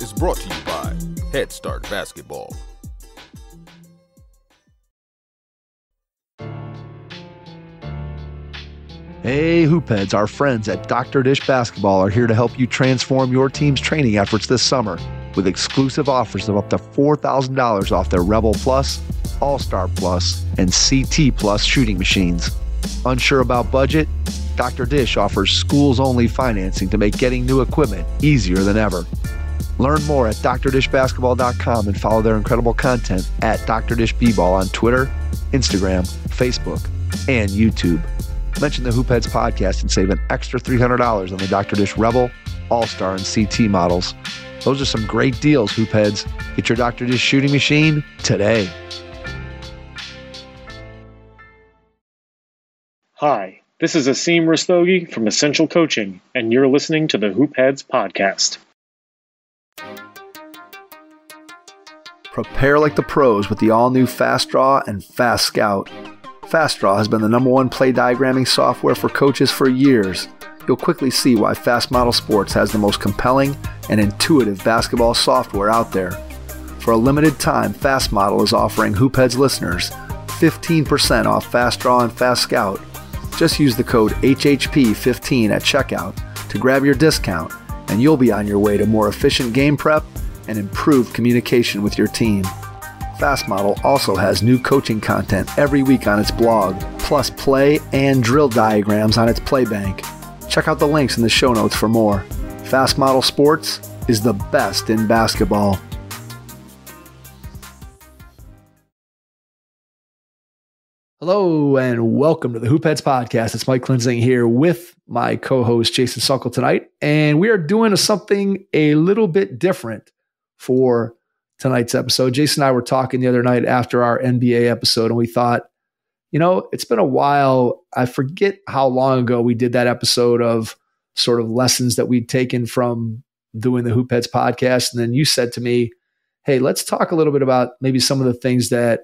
is brought to you by Head Start Basketball. Hey, Hoopheads, our friends at Dr. Dish Basketball are here to help you transform your team's training efforts this summer with exclusive offers of up to $4,000 off their Rebel Plus, All-Star Plus, and CT Plus shooting machines. Unsure about budget? Dr. Dish offers schools-only financing to make getting new equipment easier than ever. Learn more at drdishbasketball.com and follow their incredible content at Dr. Dish B-Ball on Twitter, Instagram, Facebook, and YouTube. Mention the Hoopheads podcast and save an extra $300 on the Dr. Dish Rebel, All-Star, and CT models. Those are some great deals, Hoopheads. Get your Dr. Dish shooting machine today. Hi, this is Asim Rastogi from Essential Coaching, and you're listening to the Hoopheads podcast. Prepare like the pros with the all-new Fast Draw and Fast Scout. Fast Draw has been the #1 play diagramming software for coaches for years. You'll quickly see why Fast Model Sports has the most compelling and intuitive basketball software out there. For a limited time, Fast Model is offering Hoopheads listeners 15% off Fast Draw and Fast Scout. Just use the code HHP15 at checkout to grab your discount, and you'll be on your way to more efficient game prep and improved communication with your team. Fast Model also has new coaching content every week on its blog, plus play and drill diagrams on its Playbank. Check out the links in the show notes for more. Fast Model Sports is the best in basketball. Hello and welcome to the Hoopheads podcast. It's Mike Klinzing here with my co-host Jason Sunkle tonight, and we are doing something a little bit different for tonight's episode. Jason and I were talking the other night after our NBA episode, and we thought, you know, it's been a while. I forget how long ago we did that episode of sort of lessons that we'd taken from doing the Hoopheads podcast. And then you said to me, hey, let's talk a little bit about maybe some of the things that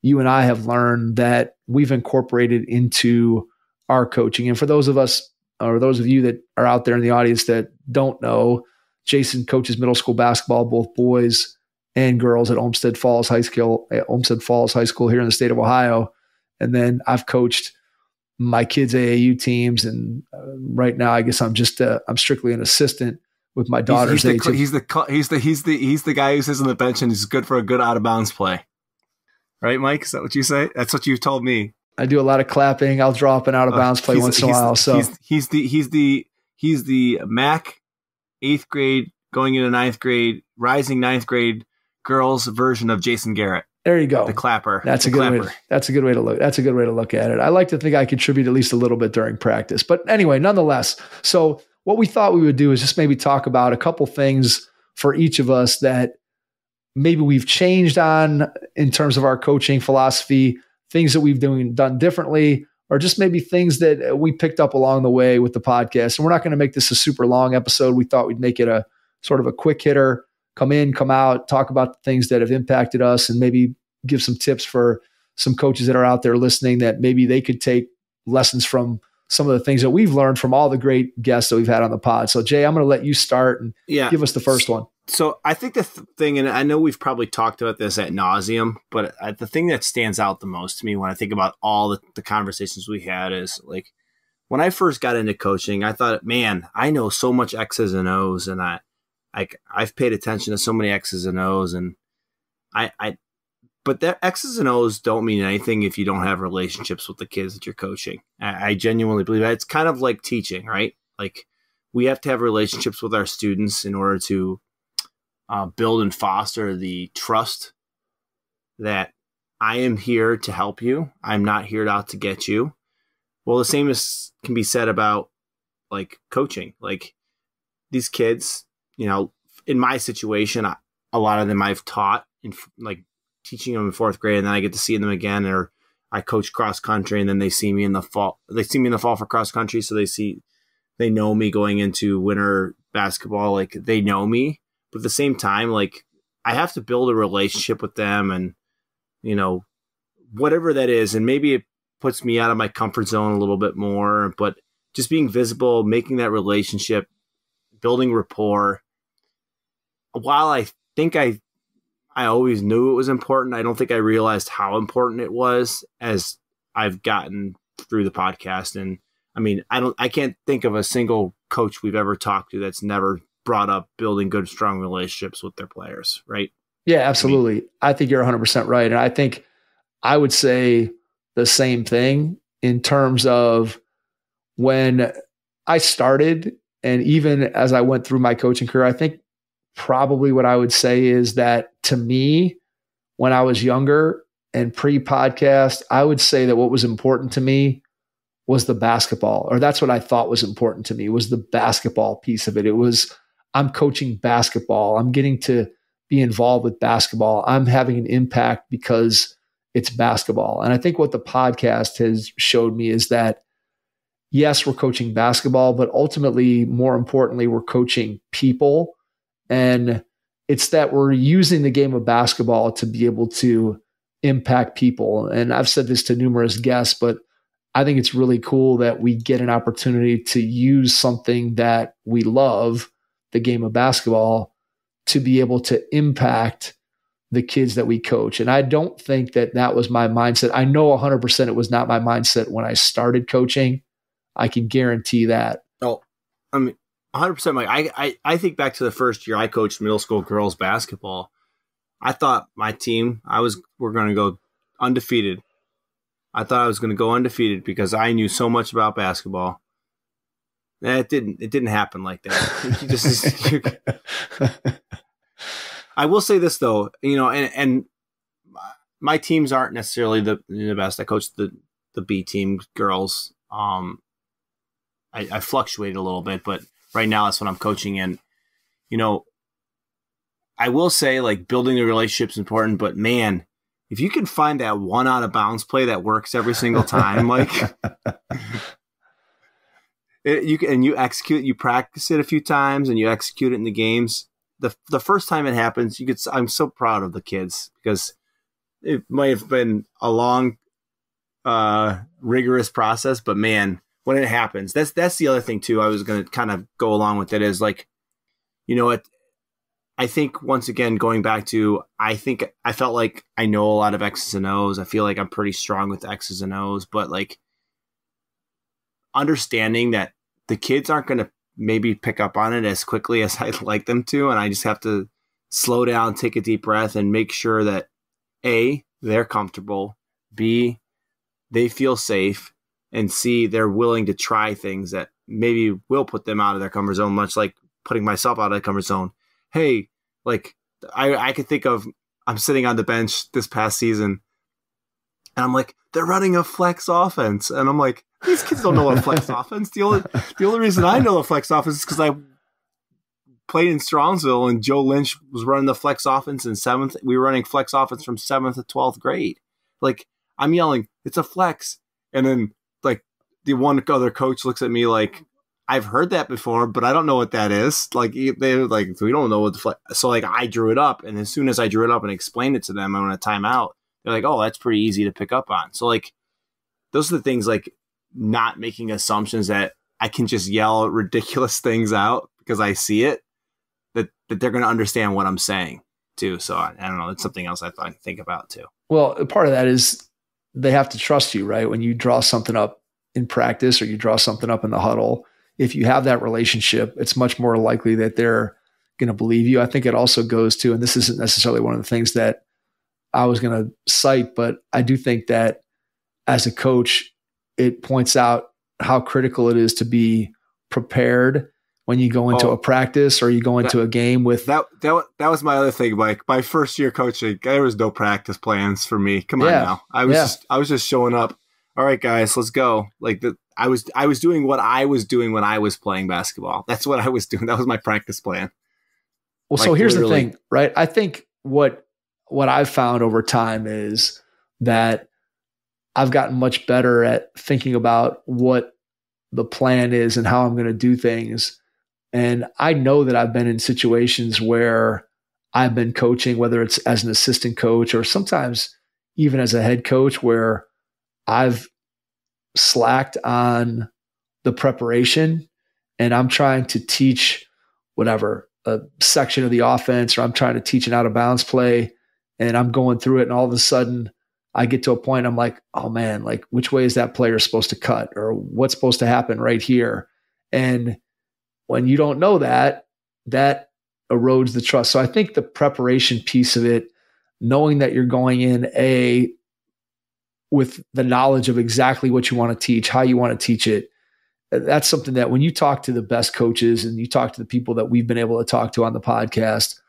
you and I have learned that we've incorporated into our coaching. And for those of us, or those of you that are out there in the audience that don't know, Jason coaches middle school basketball, both boys and girls at Olmsted Falls High School here in the state of Ohio. And then I've coached my kids' AAU teams. And right now, I guess I'm strictly an assistant with my daughter's. He's the guy who sits on the bench and is good for a good out of bounds play. Right, Mike? Is that what you say? That's what you've told me. I do a lot of clapping. I'll draw up an out of bounds play once in a while. So he's the MAC 8th grade going into 9th grade, rising 9th grade girls version of Jason Garrett. There you go. The clapper. That's a good way to look at it. I like to think I contribute at least a little bit during practice. But anyway, nonetheless, so what we thought we would do is just maybe talk about a couple things for each of us that maybe we've changed on in terms of our coaching philosophy, things that we've done differently, or just maybe things that we picked up along the way with the podcast. And we're not going to make this a super long episode. We thought we'd make it a sort of a quick hitter. Come in, come out, talk about the things that have impacted us, and maybe give some tips for some coaches that are out there listening that maybe they could take lessons from some of the things that we've learned from all the great guests that we've had on the pod. So Jay, I'm going to let you start and give us the first one. So I think the thing, and I know we've probably talked about this ad nauseum, but the thing that stands out the most to me when I think about all the conversations we had is like, when I first got into coaching, I thought, man, I know so much X's and O's, and I've paid attention to so many X's and O's, and but that X's and O's don't mean anything if you don't have relationships with the kids that you're coaching. I genuinely believe that. It's kind of like teaching, right? Like we have to have relationships with our students in order to build and foster the trust that I am here to help you. I'm not here out to get you. Well, the same can be said about like coaching. Like these kids, you know, in my situation, a lot of them I've taught in like teaching them in 4th grade, and then I get to see them again, or I coach cross country, and then they see me in the fall. They see me in the fall for cross country, so they know me going into winter basketball. Like they know me, but at the same time, like I have to build a relationship with them, and you know, whatever that is, and maybe it puts me out of my comfort zone a little bit more, but just being visible, making that relationship, building rapport. while I think I always knew it was important, I don't think I realized how important it was as I've gotten through the podcast. And I mean, I can't think of a single coach we've ever talked to that's never brought up building good, strong relationships with their players, right? Yeah, absolutely. I think you're 100% right. And I think I would say the same thing in terms of when I started, and even as I went through my coaching career, I think probably what I would say is that to me, when I was younger and pre-podcast, I would say that what was important to me was the basketball, or that's what I thought was important to me, was the basketball piece of it. It was, I'm coaching basketball. I'm getting to be involved with basketball. I'm having an impact because it's basketball. And I think what the podcast has showed me is that, yes, we're coaching basketball, but ultimately, more importantly, we're coaching people. And it's that we're using the game of basketball to be able to impact people. And I've said this to numerous guests, but I think it's really cool that we get an opportunity to use something that we love, the game of basketball, to be able to impact the kids that we coach. And I don't think that that was my mindset. I know 100% it was not my mindset when I started coaching. I can guarantee that. Oh, I mean, 100%. Mike, I think back to the first year I coached middle school girls basketball. I thought my team, we're going to go undefeated. I thought I was going to go undefeated because I knew so much about basketball. It didn't happen like that. I will say this though, and my teams aren't necessarily the best. I coached the B team girls. I fluctuated a little bit, but right now that's what I'm coaching. And, I will say like building the relationship is important, but man, if you can find that one out of bounds play that works every single time, like you execute, you practice it a few times and you execute it in the games. The first time it happens, I'm so proud of the kids because it might have been a long, rigorous process, but man, when it happens, that's the other thing too. I was going to kind of go along with it is like, I think once again, going back to, I felt like I know a lot of X's and O's. I feel like I'm pretty strong with X's and O's, but like understanding that the kids aren't going to maybe pick up on it as quickly as I'd like them to. And I just have to slow down, take a deep breath and make sure that A, they're comfortable, B, they feel safe, and C, they're willing to try things that maybe will put them out of their comfort zone, much like putting myself out of the comfort zone. Hey, like I could think of, I'm sitting on the bench this past season and I'm like, they're running a flex offense. And I'm like, these kids don't know what flex offense. The only reason I know the flex offense is because I played in Strongsville and Joe Lynch was running the flex offense in 7th. We were running flex offense from 7th to 12th grade. Like I'm yelling, it's a flex. And then like the one other coach looks at me like, I've heard that before, but I don't know what that is. Like they're like, we don't know what the flex. So like I drew it up, and as soon as I drew it up and explained it to them, I went a timeout. They're like, oh, that's pretty easy to pick up on. So like those are the things, like not making assumptions that I can just yell ridiculous things out because I see it, that they're going to understand what I'm saying too. So I don't know. It's something else I think about too. Well, part of that is they have to trust you, right? When you draw something up in practice or you draw something up in the huddle, if you have that relationship, it's much more likely that they're going to believe you. I think it also goes to, and this isn't necessarily one of the things that I was going to cite, but I do think that as a coach, it points out how critical it is to be prepared when you go into a practice or you go into a game with that was my other thing. Like my first year coaching, there was no practice plans for me. Come on now. I was just showing up. All right, guys, let's go. Like I was doing what I was doing when I was playing basketball. That's what I was doing. That was my practice plan. Well, so here's the thing, right? I think what I've found over time is that I've gotten much better at thinking about what the plan is and how I'm going to do things. And I know that I've been in situations where I've been coaching, whether it's as an assistant coach or sometimes even as a head coach, where I've slacked on the preparation and I'm trying to teach whatever a section of the offense, or I'm trying to teach an out of bounds play, and I'm going through it, and all of a sudden I get to a point, I'm like, oh man, like which way is that player supposed to cut, or what's supposed to happen right here? And when you don't know that, that erodes the trust. So I think the preparation piece of it, knowing that you're going in with the knowledge of exactly what you want to teach, how you want to teach it, that's something that when you talk to the best coaches and you talk to the people that we've been able to talk to on the podcast,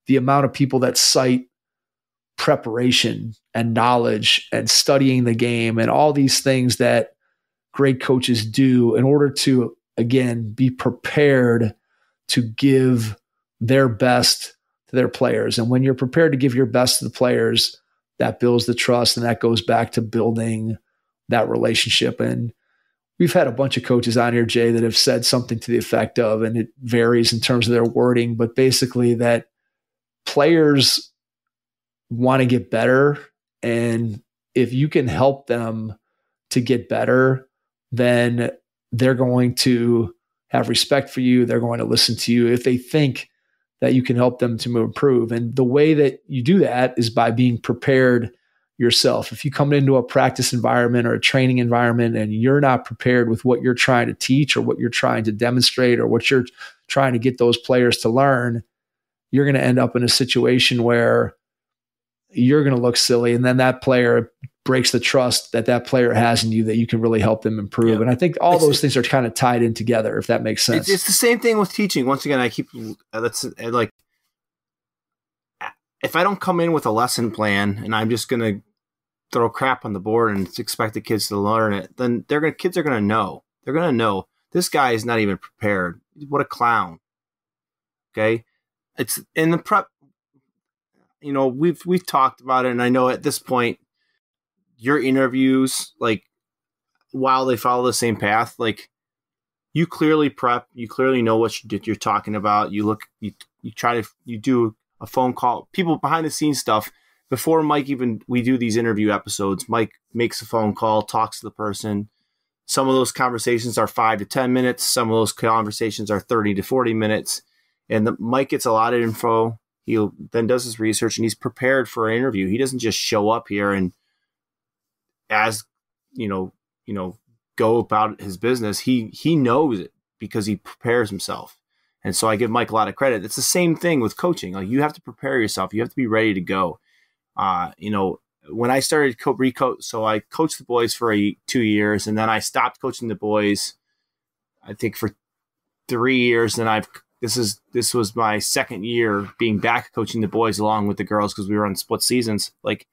the amount of people that cite preparation and knowledge and studying the game and all these things that great coaches do in order to, again, be prepared to give their best to their players. And when you're prepared to give your best to the players, that builds the trust, and that goes back to building that relationship. And we've had a bunch of coaches on here, Jay, that have said something to the effect of, and it varies in terms of their wording, but basically that players want to get better. And if you can help them to get better, then they're going to have respect for you. They're going to listen to you if they think that you can help them to improve. And the way that you do that is by being prepared yourself. If you come into a practice environment or a training environment and you're not prepared with what you're trying to teach or what you're trying to demonstrate or what you're trying to get those players to learn, you're going to end up in a situation where you're going to look silly. And then that player breaks the trust that that player has in you, that you can really help them improve. Yeah. And I think all those things are kind of tied in together, if that makes sense. It's the same thing with teaching. Once again, I keep that's like, if I don't come in with a lesson plan and I'm just going to throw crap on the board and expect the kids to learn it, then kids are going to know. They're going to know this guy is not even prepared. What a clown. Okay. It's in the prep. You know, we've talked about it, and I know at this point, your interviews, like, while they follow the same path, like, you clearly prep, you clearly know what you're talking about. You do a phone call, people behind the scenes stuff. Before we do these interview episodes, Mike makes a phone call, talks to the person. Some of those conversations are 5 to 10 minutes. Some of those conversations are 30 to 40 minutes. And Mike gets a lot of info. He then does his research, and he's prepared for an interview. He doesn't just show up here and, as go about his business. He knows it because he prepares himself. And so I give Mike a lot of credit. It's the same thing with coaching. Like, you have to prepare yourself. You have to be ready to go. When I started so I coached the boys for 2 years, and then I stopped coaching the boys, I think, for 3 years. And this was my second year being back coaching the boys along with the girls, because we were on split seasons. Like,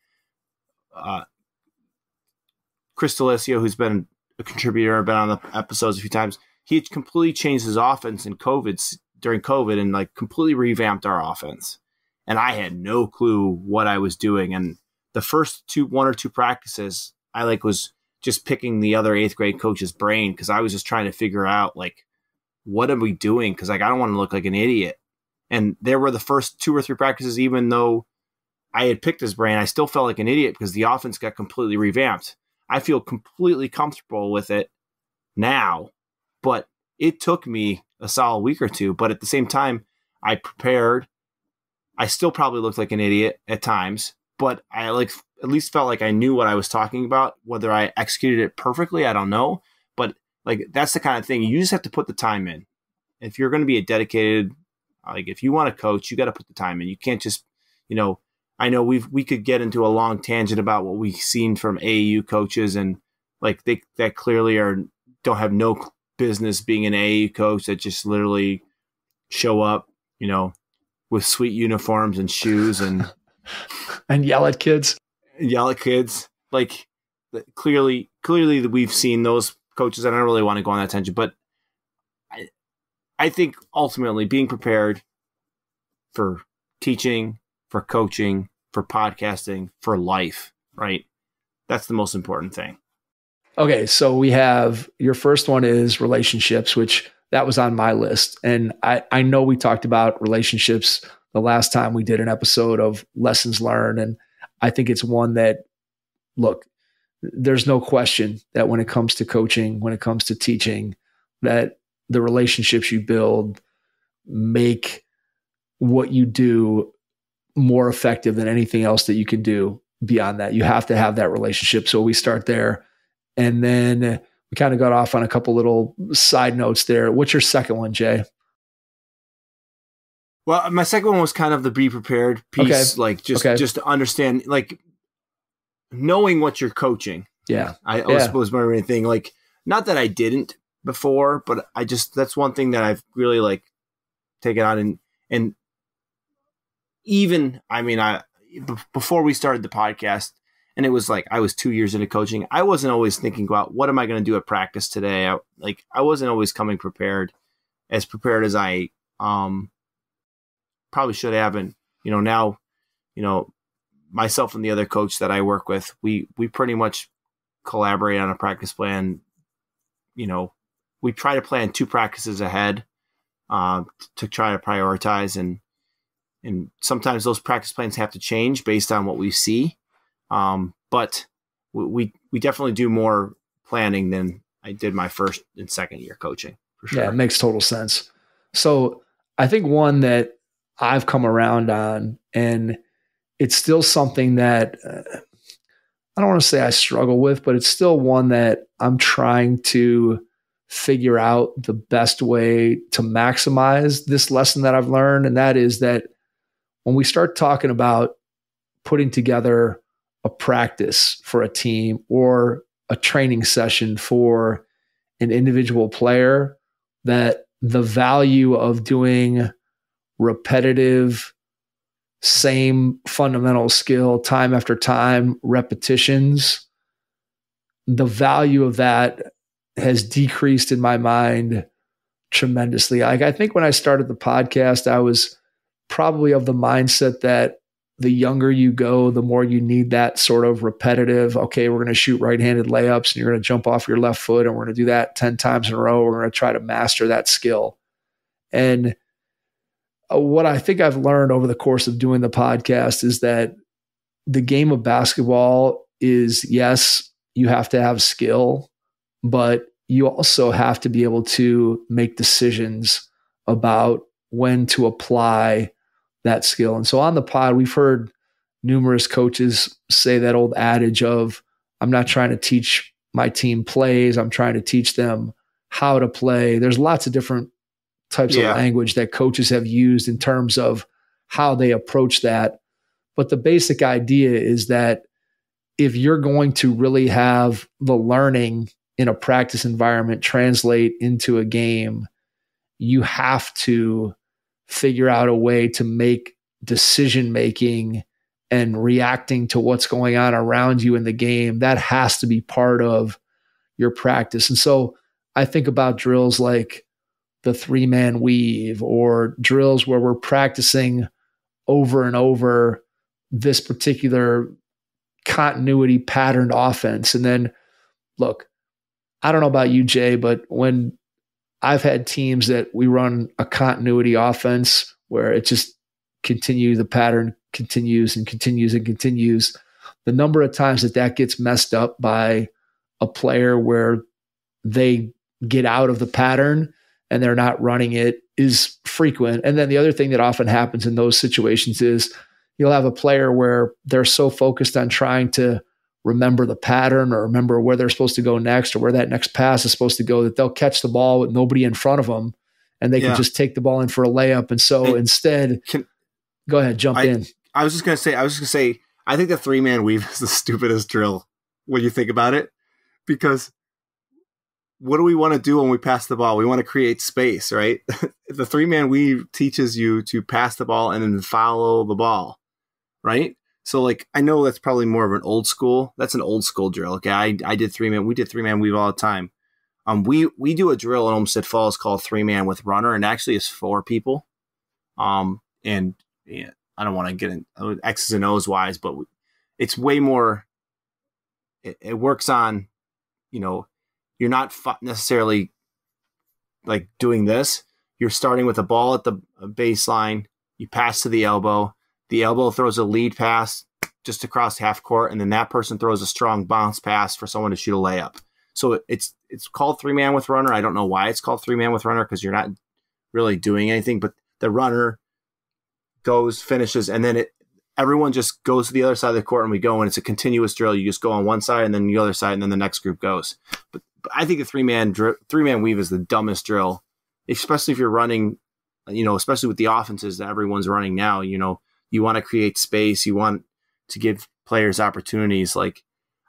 Chris D'Alessio, who's been a contributor, been on the episodes a few times, he completely changed his offense during COVID and like completely revamped our offense. And I had no clue what I was doing. And the first 1 or 2 practices, I was just picking the other 8th grade coach's brain, because I was just trying to figure out, like, what are we doing? Because, like, I don't want to look like an idiot. And there were the first 2 or 3 practices, even though I had picked his brain, I still felt like an idiot because the offense got completely revamped. I feel completely comfortable with it now, but it took me a solid week or 2. But at the same time, I prepared. I still probably looked like an idiot at times, but I at least felt like I knew what I was talking about. Whether I executed it perfectly, I don't know. But that's the kind of thing you just have to put the time in. If you're going to be a dedicated, if you want to coach, you got to put the time in. You can't just, I know we could get into a long tangent about what we've seen from AAU coaches, and that clearly don't have no business being an AAU coach, that just literally show up, with sweet uniforms and shoes and yell at kids. Like, clearly we've seen those coaches, and I don't really want to go on that tangent, but I think ultimately being prepared for teaching, for coaching, for podcasting, for life, right? That's the most important thing. Okay, so we have your first one is relationships, which that was on my list. And I know we talked about relationships the last time we did an episode of lessons learned. And I think it's one that, look, there's no question that when it comes to coaching, when it comes to teaching, that the relationships you build make what you do more effective than anything else that you can do beyond that. You have to have that relationship. So we start there. And then we kind of got off on a couple little side notes there. What's your second one, Jay? Well, my second one was kind of the be prepared piece, Okay. like just to understand, like knowing what you're coaching. Yeah. I suppose my main thing, like not that I didn't before, but that's one thing that I've really like taken on. And even, I mean, before we started the podcast, and it was like I was 2 years into coaching, I wasn't always thinking about what am I going to do at practice today. I wasn't always coming prepared as I probably should have. And now, myself and the other coach that I work with, we pretty much collaborate on a practice plan. We try to plan 2 practices ahead to try to prioritize, and sometimes those practice plans have to change based on what we see. But we definitely do more planning than I did my first and second year coaching, for sure. Yeah, it makes total sense. So I think one that I've come around on, and it's still something that I don't want to say I struggle with, but it's still one that I'm trying to figure out the best way to maximize this lesson that I've learned. And that is that when we start talking about putting together a practice for a team or a training session for an individual player, that the value of doing repetitive, same fundamental skill time after time, repetitions, the value of that has decreased in my mind tremendously. Like, I think when I started the podcast, I was probably of the mindset that the younger you go, the more you need that sort of repetitive, okay, we're going to shoot right-handed layups and you're going to jump off your left foot and we're going to do that 10 times in a row. We're going to try to master that skill. And what I think I've learned over the course of doing the podcast is that the game of basketball is, yes, you have to have skill, but you also have to be able to make decisions about when to apply that skill. And so on the pod, we've heard numerous coaches say that old adage of, I'm not trying to teach my team plays, I'm trying to teach them how to play. There's lots of different types of language that coaches have used in terms of how they approach that. But the basic idea is that if you're going to really have the learning in a practice environment translate into a game, you have to figure out a way to make decision-making and reacting to what's going on around you in the game. That has to be part of your practice. And so I think about drills like the 3-man weave, or drills where we're practicing over and over this particular continuity patterned offense. And then, look, I don't know about you, Jay, but when I've had teams that we run a continuity offense where it just the pattern continues and continues and continues, the number of times that gets messed up by a player where they get out of the pattern and they're not running it is frequent. And then the other thing that often happens in those situations is you'll have a player where they're so focused on trying to remember the pattern or remember where they're supposed to go next or where that next pass is supposed to go, that they'll catch the ball with nobody in front of them and they can just take the ball in for a layup. And so instead, go ahead, jump in. I was just going to say, I think the 3-man weave is the stupidest drill when you think about it, because what do we want to do when we pass the ball? We want to create space, right? The 3-man weave teaches you to pass the ball and then follow the ball, right? So, like, I know that's probably more of an old school. That's an old school drill. Okay, I did 3-man. We did 3-man weave all the time. We do a drill in Olmsted Falls called 3-man with runner, and actually it's 4 people. And yeah, I don't want to get in X's and O's wise, but it's way more. It works on, you're not necessarily like doing this. You're starting with a ball at the baseline. You pass to the elbow. The elbow throws a lead pass just across half court, and then that person throws a strong bounce pass for someone to shoot a layup. So it's called 3-man with runner. I don't know why it's called 3-man with runner, because you're not really doing anything, but the runner goes, finishes, and then everyone just goes to the other side of the court and we go, and it's a continuous drill. You just go on one side and then the other side, and then the next group goes. But I think a three-man weave is the dumbest drill, especially if you're running, especially with the offenses that everyone's running now. You want to create space. You want to give players opportunities. Like,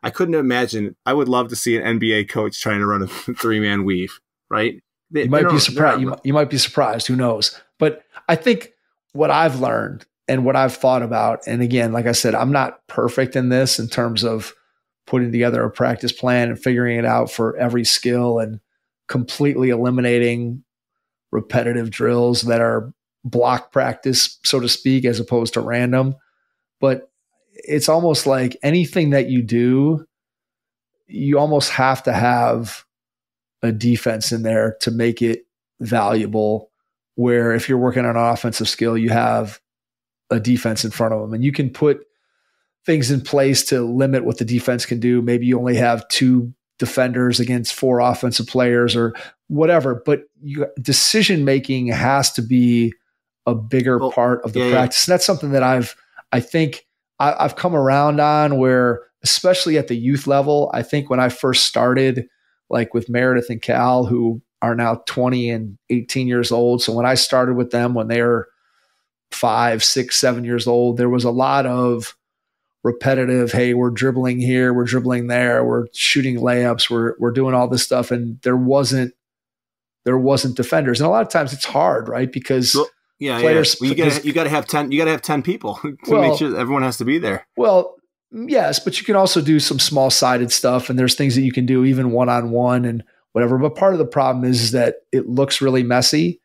I couldn't imagine. I would love to see an NBA coach trying to run a three-man weave, right? You might be surprised. You might be surprised. Who knows? But I think what I've learned and what I've thought about, and again, like I said, I'm not perfect in this in terms of putting together a practice plan and figuring it out for every skill and completely eliminating repetitive drills that are block practice, so to speak, as opposed to random. But it's almost like anything that you do, you almost have to have a defense in there to make it valuable, where if you're working on an offensive skill, you have a defense in front of them, and you can put things in place to limit what the defense can do. Maybe you only have 2 defenders against 4 offensive players or whatever, but decision making has to be a bigger part of the practice. And that's something that I think I've come around on, where especially at the youth level, I think when I first started, like with Meredith and Cal, who are now 20 and 18 years old. So when I started with them, when they were 5, 6, 7 years old, there was a lot of repetitive, hey, we're dribbling here, we're dribbling there, we're shooting layups, we're doing all this stuff. And there wasn't defenders. And a lot of times it's hard, right? Because players, Well, you got to have 10 people to make sure that everyone has to be there. Well, yes, but you can also do some small-sided stuff, and there's things that you can do even one-on-one and whatever. But part of the problem is that it looks really messy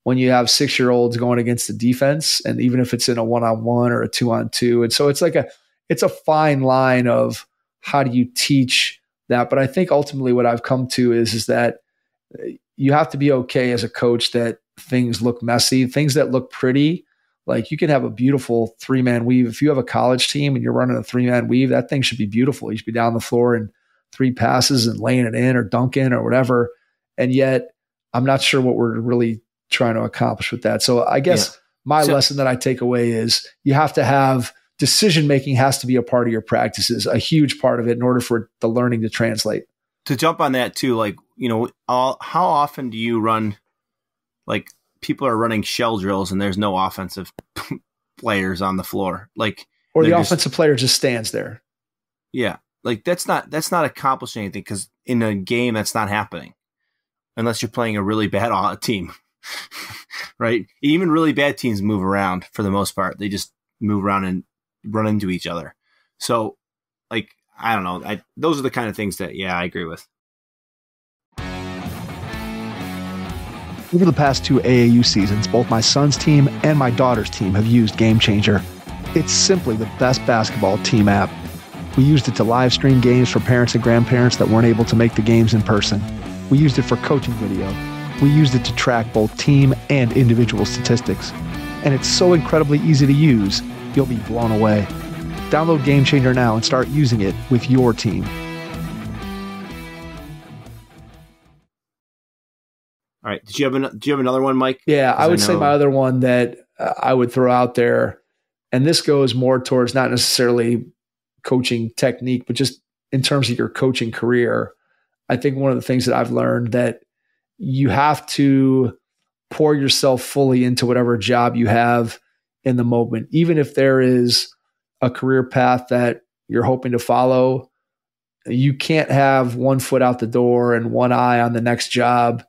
when you have 6-year-olds going against the defense, and even if it's in a one-on-one or a 2-on-2. And so it's a fine line of how do you teach that. But I think ultimately what I've come to is that you have to be okay as a coach that things look messy, things that look pretty. Like, you can have a beautiful 3-man weave. If you have a college team and you're running a 3-man weave, that thing should be beautiful. You should be down the floor in 3 passes and laying it in or dunking or whatever. And yet I'm not sure what we're really trying to accomplish with that. So I guess my lesson that I take away is you have to have decision-making has to be a part of your practices, a huge part of it, in order for the learning to translate. To jump on that too, like, how often do you run, like, people are running shell drills and there's no offensive players on the floor, like, or the offensive player just stands there. Yeah. Like, that's not accomplishing anything, because in a game that's not happening unless you're playing a really bad team, right? Even really bad teams move around for the most part. They just move around and run into each other. So, like, I don't know. Those are the kind of things that, I agree with. Over the past 2 AAU seasons, both my son's team and my daughter's team have used Game Changer. It's simply the best basketball team app. We used it to live stream games for parents and grandparents that weren't able to make the games in person. We used it for coaching video. We used it to track both team and individual statistics. And it's so incredibly easy to use, you'll be blown away. Download Game Changer now and start using it with your team. All right. Do you have another one, Mike? Yeah, I would say my other one that I would throw out there, and this goes more towards not necessarily coaching technique, but just in terms of your coaching career. I think one of the things that I've learned that you have to pour yourself fully into whatever job you have in the moment, even if there is a career path that you're hoping to follow. You can't have one foot out the door and one eye on the next job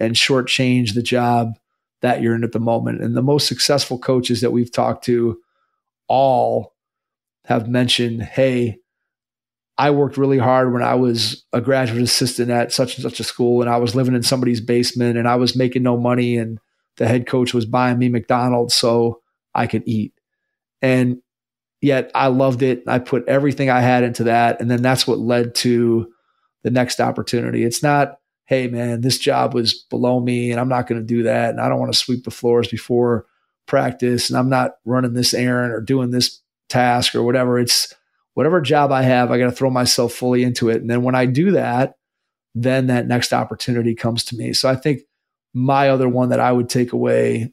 and shortchange the job that you're in at the moment. And the most successful coaches that we've talked to all have mentioned, hey, I worked really hard when I was a graduate assistant at such and such a school, and I was living in somebody's basement, and I was making no money, and the head coach was buying me McDonald's so I could eat. And yet I loved it. I put everything I had into that. And then that's what led to the next opportunity. It's not, hey man, this job was below me and I'm not going to do that. And I don't want to sweep the floors before practice. And I'm not running this errand or doing this task or whatever. It's whatever job I have, I got to throw myself fully into it. And then when I do that, then that next opportunity comes to me. So I think my other one that I would take away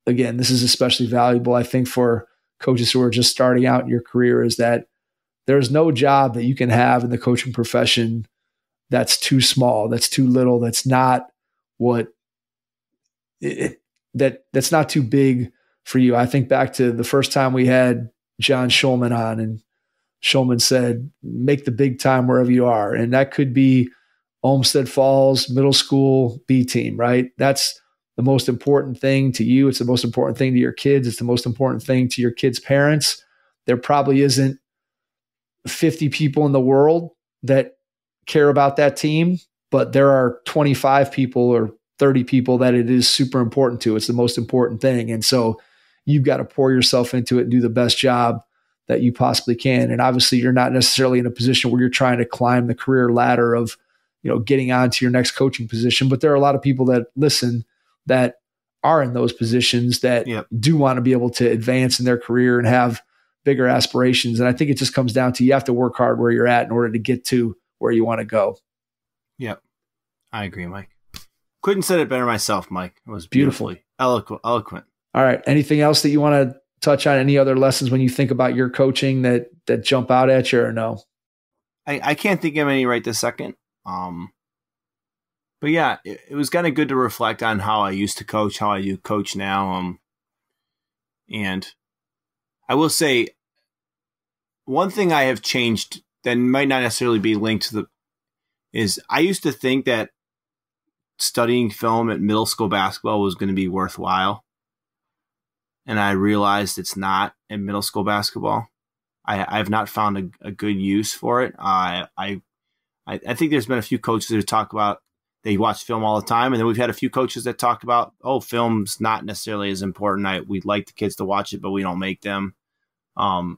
again, this is especially valuable, I think, for coaches who are just starting out in your career, is that there's no job that you can have in the coaching profession that's too small, that's too little, that's not that's not too big for you. I think back to the first time we had John Schulman on, and Schulman said, make the big time wherever you are. And that could be Olmsted Falls middle school B team, right? That's the most important thing to you. It's the most important thing to your kids. It's the most important thing to your kids' parents. There probably isn't 50 people in the world that care about that team, but there are 25 people or 30 people that it is super important to. It's the most important thing. And so you've got to pour yourself into it and do the best job that you possibly can. And obviously you're not necessarily in a position where you're trying to climb the career ladder of, getting on to your next coaching position. But there are a lot of people that listen that are in those positions that do want to be able to advance in their career and have bigger aspirations. And I think it just comes down to, you have to work hard where you're at in order to get to where you want to go. Yep. I agree, Mike. Couldn't said it better myself, Mike. It was beautifully eloquent. All right. Anything else that you want to touch on? Any other lessons when you think about your coaching that jump out at you, or no? I can't think of any right this second. But yeah, it was kind of good to reflect on how I used to coach, how I do coach now. And I will say one thing I have changed that might not necessarily be linked to is I used to think that studying film at middle school basketball was going to be worthwhile. And I realized it's not in middle school basketball. I've not found a good use for it. I think there's been a few coaches who talk about they watch film all the time. And then we've had a few coaches that talk about, film's not necessarily as important. We'd like the kids to watch it, but we don't make them. And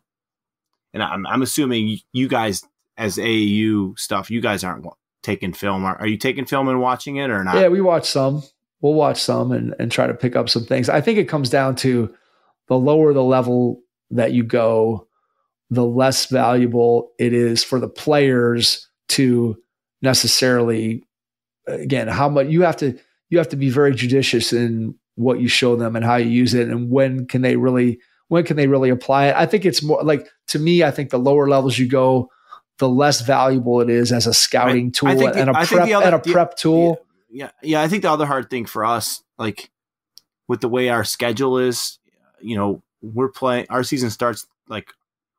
I'm assuming you guys, as AAU stuff, you guys aren't taking film. Are you taking film and watching it or not? Yeah, we watch some. We'll watch some and try to pick up some things. I think it comes down to the lower the level that you go, the less valuable it is for the players to necessarily, again, how much you have to be very judicious in what you show them and how you use it, and when can they really apply it. I think it's more like, to me, I think the lower levels you go, the less valuable it is as a scouting tool and a prep tool. Yeah. I think the other hard thing for us, like with the way our schedule is, we're playing, our season starts, like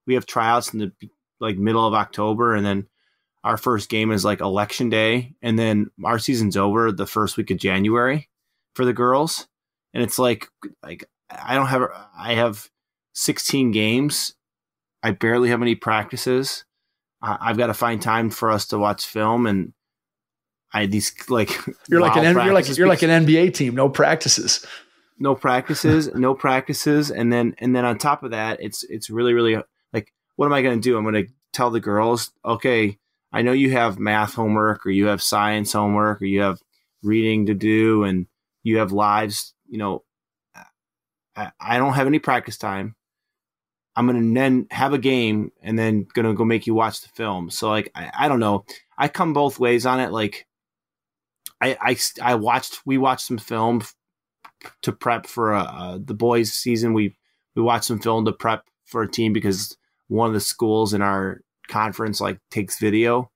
we have tryouts in the middle of October, and then our first game is like election day. And then our season's over the first week of January for the girls. And it's like I have 16 games. I barely have any practices. I've got to find time for us to watch film, and you're like an NBA team, no practices. No practices, and then on top of that, it's really, really like, what am I going to do? I'm going to tell the girls, okay, I know you have math homework, or you have science homework, or you have reading to do, and you have lives. I don't have any practice time. I'm going to then have a game, and then going to go make you watch the film. So I don't know. I come both ways on it. Like we watched some film to prep for the boys season. We watched some film to prep for a team because one of the schools in our conference takes video,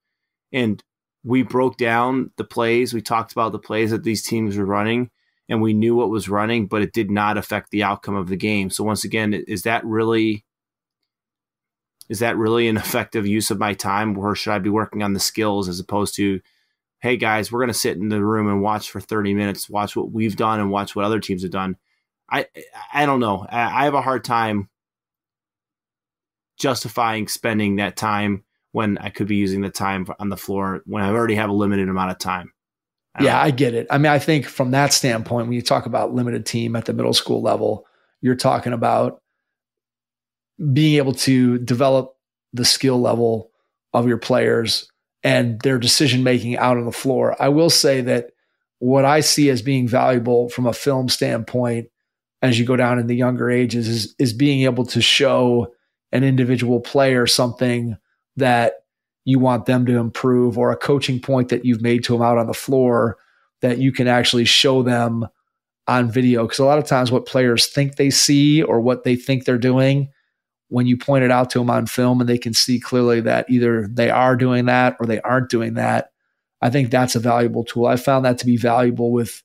and we broke down the plays. We talked about the plays that these teams were running, and we knew what was running, but it did not affect the outcome of the game. So once again, is that really an effective use of my time, or should I be working on the skills as opposed to, hey guys, we're going to sit in the room and watch for 30 minutes, watch what we've done and watch what other teams have done? I don't know. I have a hard time justifying spending that time when I could be using the time on the floor when I already have a limited amount of time. I get it. I mean, I think from that standpoint, when you talk about limited team at the middle school level, you're talking about being able to develop the skill level of your players and their decision-making out on the floor. I will say that what I see as being valuable from a film standpoint as you go down in the younger ages is being able to show an individual player something that you want them to improve, or a coaching point that you've made to them out on the floor that you can actually show them on video, because a lot of times what players think they see or what they think they're doing, when you point it out to them on film and they can see clearly that either they are doing that or they aren't doing that, I think that's a valuable tool. I found that to be valuable with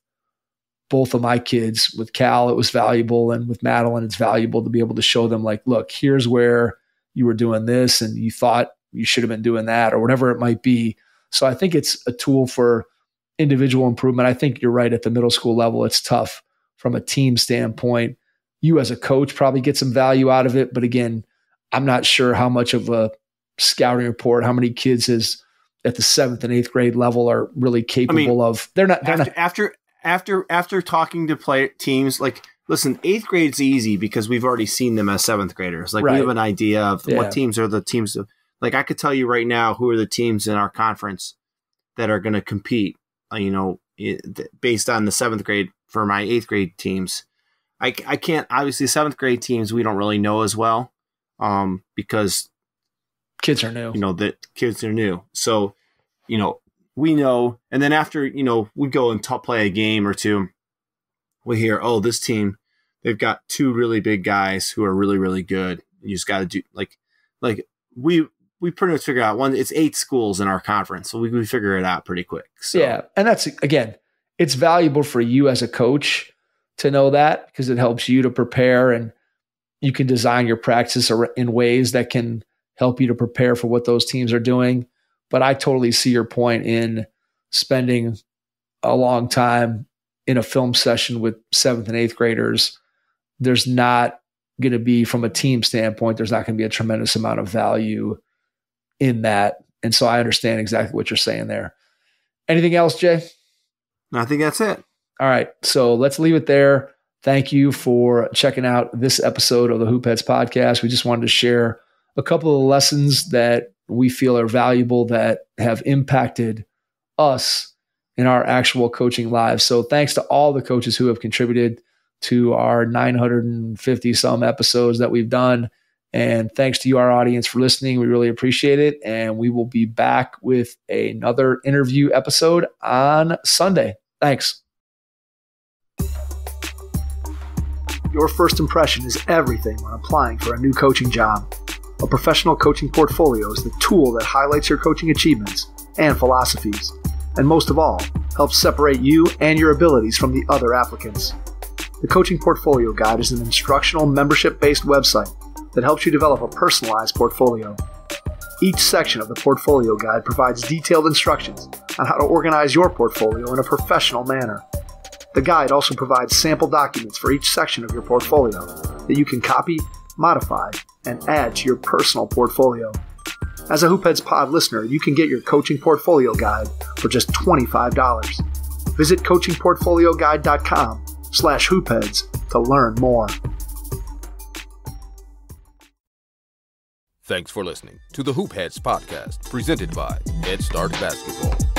both of my kids. With Cal, it was valuable, and with Madeline, it's valuable to be able to show them, like, look, here's where you were doing this and you thought you should have been doing that, or whatever it might be. So I think it's a tool for individual improvement. I think you're right, at the middle school level, it's tough from a team standpoint. You as a coach probably get some value out of it. But again, I'm not sure how much of a scouting report, how many kids is at the 7th and 8th grade level are really capable of. They're not after talking to play teams, like, listen, 8th grade's easy because we've already seen them as 7th graders. Like, we have an idea of what teams are the teams. Like, I could tell you right now who are the teams in our conference that are going to compete, based on the 7th grade for my 8th grade teams. I can't, obviously 7th grade teams, we don't really know as well, because kids are new, that kids are new. So, we know, and then after, we go and play a game or two, we hear, oh, this team, they've got 2 really big guys who are really, really good. You just got to do like we pretty much figure out it's 8 schools in our conference. So we figure it out pretty quick. So. Yeah. And that's, again, it's valuable for you as a coach to know that, because it helps you to prepare, and you can design your practice in ways that can help you to prepare for what those teams are doing. But I totally see your point in spending a long time in a film session with 7th and 8th graders. There's not going to be, from a team standpoint, there's not going to be a tremendous amount of value in that. And so I understand exactly what you're saying there. Anything else, Jay? I think that's it. All right. So let's leave it there. Thank you for checking out this episode of the Hoopheads podcast. We just wanted to share a couple of lessons that we feel are valuable, that have impacted us in our actual coaching lives. So thanks to all the coaches who have contributed to our 950 some episodes that we've done. And thanks to you, our audience, for listening. We really appreciate it. And we will be back with another interview episode on Sunday. Thanks. Your first impression is everything when applying for a new coaching job. A professional coaching portfolio is the tool that highlights your coaching achievements and philosophies, and most of all, helps separate you and your abilities from the other applicants. The Coaching Portfolio Guide is an instructional, membership-based website that helps you develop a personalized portfolio. Each section of the Portfolio Guide provides detailed instructions on how to organize your portfolio in a professional manner. The guide also provides sample documents for each section of your portfolio that you can copy, modify, and add to your personal portfolio. As a Hoopheads Pod listener, you can get your Coaching Portfolio Guide for just $25. Visit coachingportfolioguide.com/hoopheads to learn more. Thanks for listening to the Hoopheads podcast, presented by Head Start Basketball.